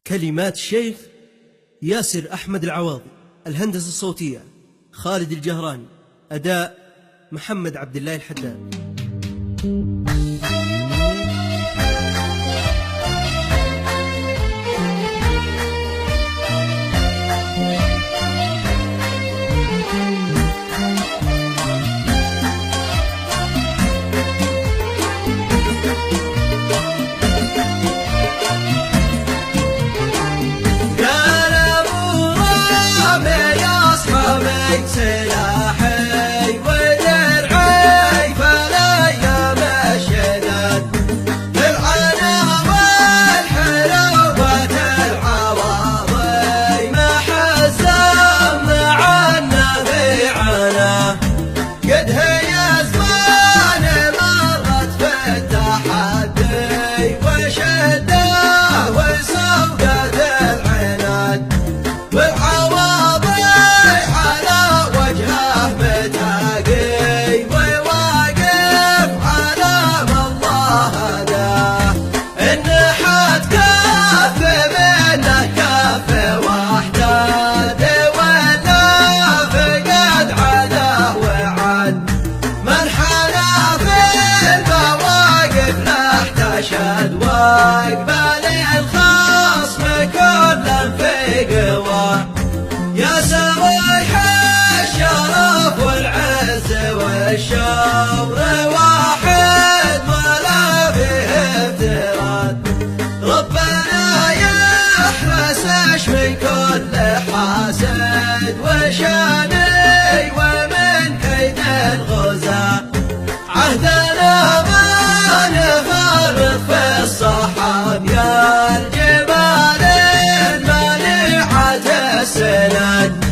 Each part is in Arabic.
كلمات الشيخ ياسر أحمد العواضي، الهندسة الصوتية خالد الجهراني، أداء محمد عبد الله الحداد. سلاحي ودرعي فالايام الشداد بالعنا والحلوة العواضي ما حزم عنا في عنا قد هي زمان مرت في التحدي وشده وسوقة العناد والعواضي على وجهه متاقي وواقف على ما الله هداه النحات كف منه كف وحداد ولا فقد عدا وعد من حنا في المواقف له تشهد واقبل الخصم كلا في قواه يا سوايح الشرف والعز والشور واحد ولا فيه افتراض ربنا يحرسش من كل حاسد وشاني ومن كيد الغزاة عهدنا ما نفرط في الصحاب يا الجبال المانعة السند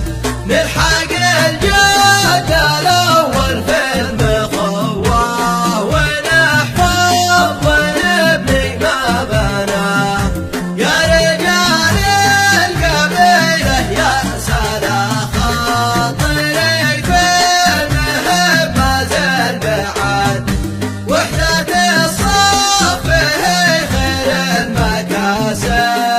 نلحق الجد الأول في المخوة ونحفظ ونبني ما بناه يا رجال القبيلة يا سلا خاطرك في المهم ما زال بعد وحدة الصف هي خير المكاسب